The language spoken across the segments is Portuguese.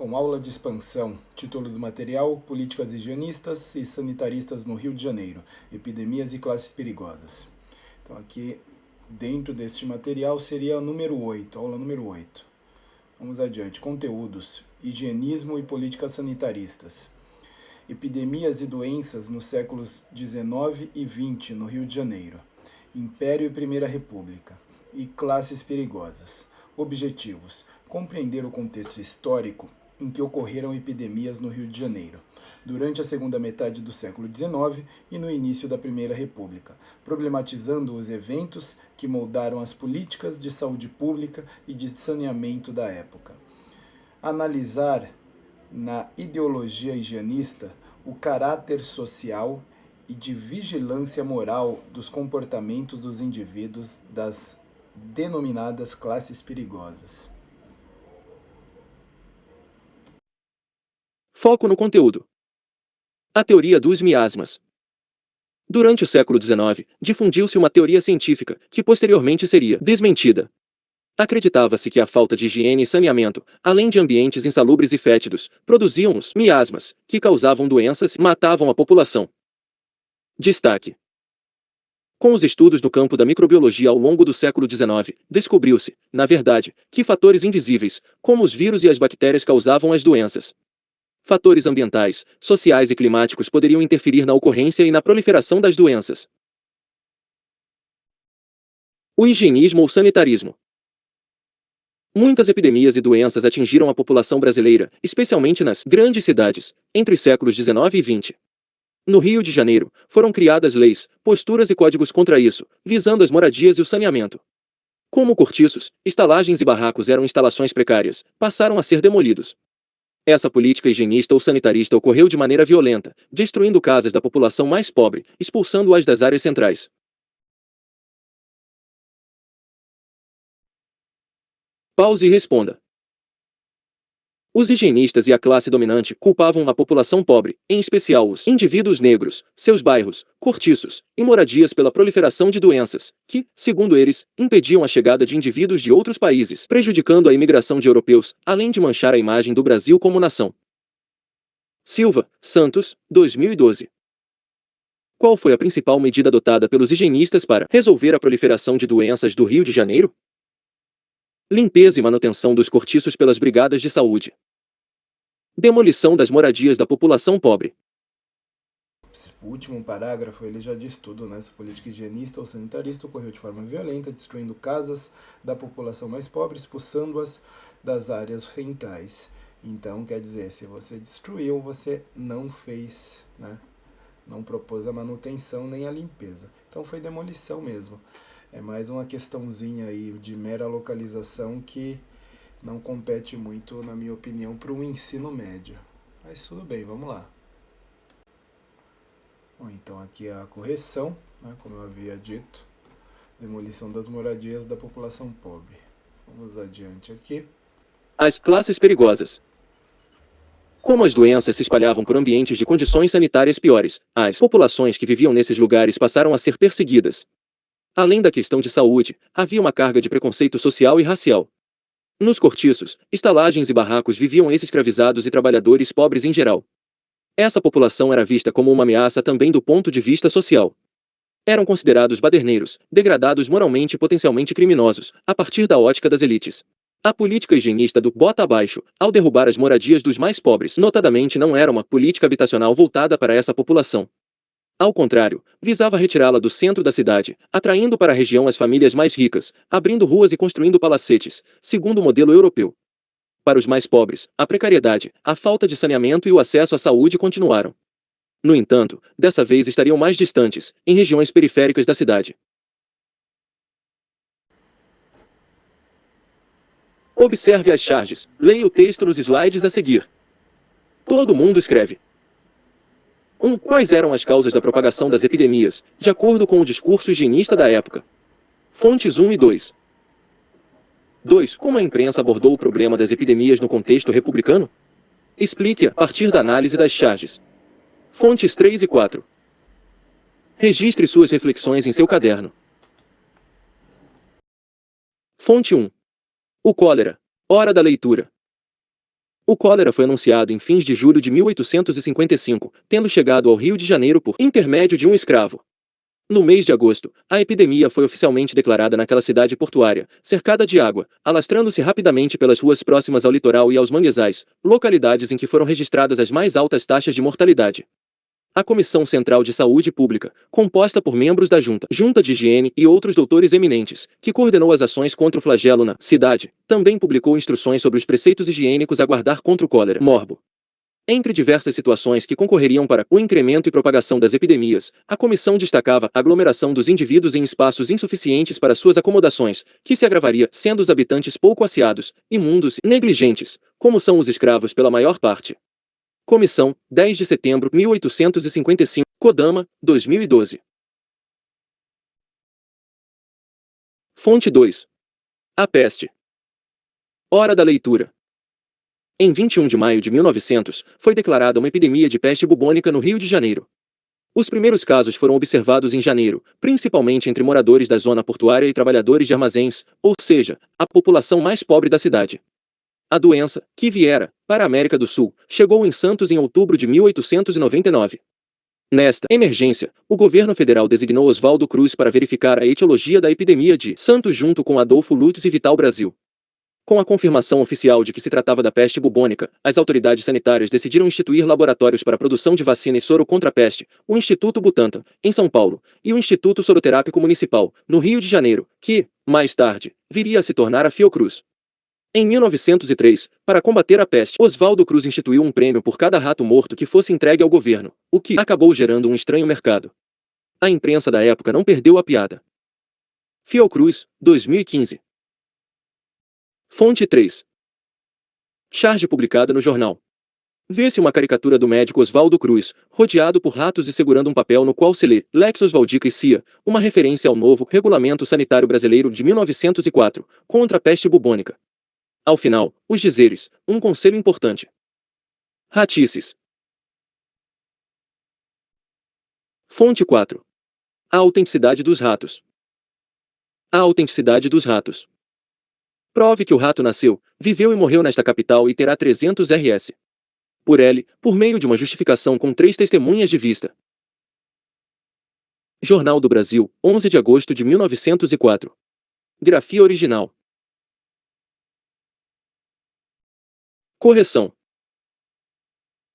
Bom, aula de expansão. Título do material: Políticas higienistas e sanitaristas no Rio de Janeiro. Epidemias e classes perigosas. Então aqui, dentro deste material, seria a número 8, aula número 8. Vamos adiante. Conteúdos: higienismo e políticas sanitaristas. Epidemias e doenças nos séculos XIX e XX no Rio de Janeiro. Império e Primeira República. E classes perigosas. Objetivos: compreender o contexto histórico em que ocorreram epidemias no Rio de Janeiro, durante a segunda metade do século XIX e no início da Primeira República, problematizando os eventos que moldaram as políticas de saúde pública e de saneamento da época. Analisar, na ideologia higienista, o caráter social e de vigilância moral dos comportamentos dos indivíduos das denominadas classes perigosas. Foco no conteúdo. A teoria dos miasmas. Durante o século XIX, difundiu-se uma teoria científica, que posteriormente seria desmentida. Acreditava-se que a falta de higiene e saneamento, além de ambientes insalubres e fétidos, produziam os miasmas, que causavam doenças e matavam a população. Destaque: com os estudos no campo da microbiologia ao longo do século XIX, descobriu-se, na verdade, que fatores invisíveis, como os vírus e as bactérias, causavam as doenças. Fatores ambientais, sociais e climáticos poderiam interferir na ocorrência e na proliferação das doenças. O higienismo ou sanitarismo. Muitas epidemias e doenças atingiram a população brasileira, especialmente nas grandes cidades, entre os séculos XIX e XX. No Rio de Janeiro, foram criadas leis, posturas e códigos contra isso, visando as moradias e o saneamento. Como cortiços, estalagens e barracos eram instalações precárias, passaram a ser demolidos. Essa política higienista ou sanitarista ocorreu de maneira violenta, destruindo casas da população mais pobre, expulsando-as das áreas centrais. Pause e responda. Os higienistas e a classe dominante culpavam a população pobre, em especial os indivíduos negros, seus bairros, cortiços e moradias pela proliferação de doenças, que, segundo eles, impediam a chegada de indivíduos de outros países, prejudicando a imigração de europeus, além de manchar a imagem do Brasil como nação. Silva, Santos, 2012. Qual foi a principal medida adotada pelos higienistas para resolver a proliferação de doenças do Rio de Janeiro? Limpeza e manutenção dos cortiços pelas brigadas de saúde. Demolição das moradias da população pobre. O último parágrafo ele já diz tudo, né? Essa política higienista ou sanitarista ocorreu de forma violenta, destruindo casas da população mais pobre, expulsando-as das áreas centrais. Então, quer dizer, se você destruiu, você não fez, né? Não propôs a manutenção nem a limpeza. Então foi demolição mesmo. É mais uma questãozinha aí de mera localização que não compete muito, na minha opinião, para um ensino médio. Mas tudo bem, vamos lá. Bom, então aqui a correção, né, como eu havia dito, demolição das moradias da população pobre. Vamos adiante aqui. As classes perigosas. Como as doenças se espalhavam por ambientes de condições sanitárias piores, as populações que viviam nesses lugares passaram a ser perseguidas. Além da questão de saúde, havia uma carga de preconceito social e racial. Nos cortiços, estalagens e barracos viviam ex-escravizados e trabalhadores pobres em geral. Essa população era vista como uma ameaça também do ponto de vista social. Eram considerados baderneiros, degradados moralmente e potencialmente criminosos, a partir da ótica das elites. A política higienista do bota abaixo, ao derrubar as moradias dos mais pobres, notadamente não era uma política habitacional voltada para essa população. Ao contrário, visava retirá-la do centro da cidade, atraindo para a região as famílias mais ricas, abrindo ruas e construindo palacetes, segundo o modelo europeu. Para os mais pobres, a precariedade, a falta de saneamento e o acesso à saúde continuaram. No entanto, dessa vez estariam mais distantes, em regiões periféricas da cidade. Observe as charges, leia o texto nos slides a seguir. Todo mundo escreve. 1. Quais eram as causas da propagação das epidemias, de acordo com o discurso higienista da época? Fontes 1 e 2. 2. Como a imprensa abordou o problema das epidemias no contexto republicano? Explique a partir da análise das charges. Fontes 3 e 4. Registre suas reflexões em seu caderno. Fonte 1. O cólera. Hora da leitura. O cólera foi anunciado em fins de julho de 1855, tendo chegado ao Rio de Janeiro por intermédio de um escravo. No mês de agosto, a epidemia foi oficialmente declarada naquela cidade portuária, cercada de água, alastrando-se rapidamente pelas ruas próximas ao litoral e aos manguezais, localidades em que foram registradas as mais altas taxas de mortalidade. A Comissão Central de Saúde Pública, composta por membros da Junta de Higiene e outros doutores eminentes, que coordenou as ações contra o flagelo na cidade, também publicou instruções sobre os preceitos higiênicos a guardar contra o cólera morbo. Entre diversas situações que concorreriam para o incremento e propagação das epidemias, a comissão destacava a aglomeração dos indivíduos em espaços insuficientes para suas acomodações, que se agravaria sendo os habitantes pouco asseados, imundos e negligentes, como são os escravos pela maior parte. Comissão, 10 de setembro de 1855, Kodama, 2012. Fonte 2. A peste. Hora da leitura. Em 21 de maio de 1900, foi declarada uma epidemia de peste bubônica no Rio de Janeiro. Os primeiros casos foram observados em janeiro, principalmente entre moradores da zona portuária e trabalhadores de armazéns, ou seja, a população mais pobre da cidade. A doença, que viera para a América do Sul, chegou em Santos em outubro de 1899. Nesta emergência, o governo federal designou Oswaldo Cruz para verificar a etiologia da epidemia de Santos junto com Adolfo Lutz e Vital Brasil. Com a confirmação oficial de que se tratava da peste bubônica, as autoridades sanitárias decidiram instituir laboratórios para a produção de vacina e soro contra a peste, o Instituto Butantan, em São Paulo, e o Instituto Soroterápico Municipal, no Rio de Janeiro, que, mais tarde, viria a se tornar a Fiocruz. Em 1903, para combater a peste, Oswaldo Cruz instituiu um prêmio por cada rato morto que fosse entregue ao governo, o que acabou gerando um estranho mercado. A imprensa da época não perdeu a piada. Fiocruz, 2015. Fonte 3. Charge publicada no jornal. Vê-se uma caricatura do médico Oswaldo Cruz, rodeado por ratos e segurando um papel no qual se lê Lex Oswaldica e Cia, uma referência ao novo Regulamento Sanitário Brasileiro de 1904, contra a peste bubônica. Ao final, os dizeres, um conselho importante. Ratices. Fonte 4. A autenticidade dos ratos. A autenticidade dos ratos. Prove que o rato nasceu, viveu e morreu nesta capital e terá 300 RS. Por L, por meio de uma justificação com 3 testemunhas de vista. Jornal do Brasil, 11 de agosto de 1904. Grafia original. Correção.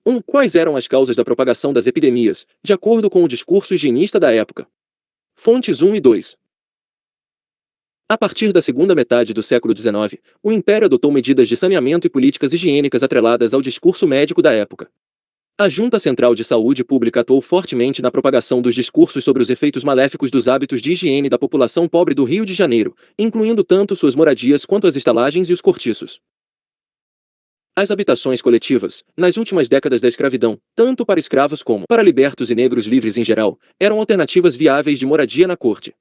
1. Quais eram as causas da propagação das epidemias, de acordo com o discurso higienista da época? Fontes 1 e 2. A partir da segunda metade do século XIX, o Império adotou medidas de saneamento e políticas higiênicas atreladas ao discurso médico da época. A Junta Central de Saúde Pública atuou fortemente na propagação dos discursos sobre os efeitos maléficos dos hábitos de higiene da população pobre do Rio de Janeiro, incluindo tanto suas moradias quanto as estalagens e os cortiços. As habitações coletivas, nas últimas décadas da escravidão, tanto para escravos como para libertos e negros livres em geral, eram alternativas viáveis de moradia na corte.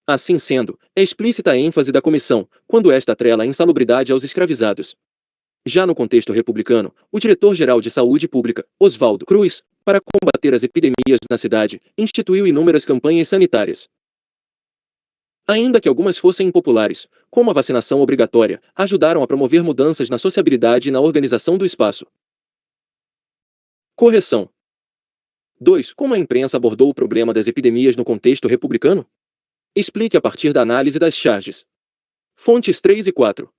Assim sendo, é explícita a ênfase da comissão, quando esta atrela a insalubridade aos escravizados. Já no contexto republicano, o diretor-geral de Saúde Pública, Oswaldo Cruz, para combater as epidemias na cidade, instituiu inúmeras campanhas sanitárias. Ainda que algumas fossem impopulares, como a vacinação obrigatória, ajudaram a promover mudanças na sociabilidade e na organização do espaço. Correção. 2. Como a imprensa abordou o problema das epidemias no contexto republicano? Explique a partir da análise das charges. Fontes 3 e 4.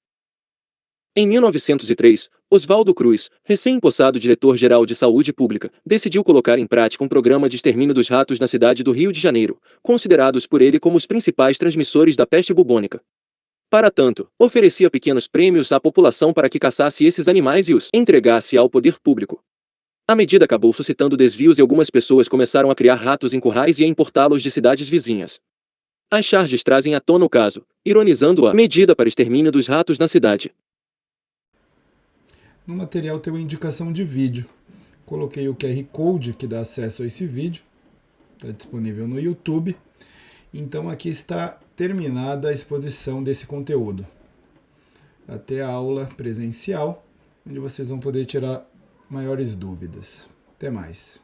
Em 1903, Oswaldo Cruz, recém-empossado diretor-geral de Saúde Pública, decidiu colocar em prática um programa de extermínio dos ratos na cidade do Rio de Janeiro, considerados por ele como os principais transmissores da peste bubônica. Para tanto, oferecia pequenos prêmios à população para que caçasse esses animais e os entregasse ao poder público. A medida acabou suscitando desvios e algumas pessoas começaram a criar ratos em currais e a importá-los de cidades vizinhas. As charges trazem à tona o caso, ironizando a medida para extermínio dos ratos na cidade. No material tem uma indicação de vídeo. Coloquei o QR Code que dá acesso a esse vídeo. Está disponível no YouTube. Então aqui está terminada a exposição desse conteúdo. Até a aula presencial, onde vocês vão poder tirar maiores dúvidas. Até mais.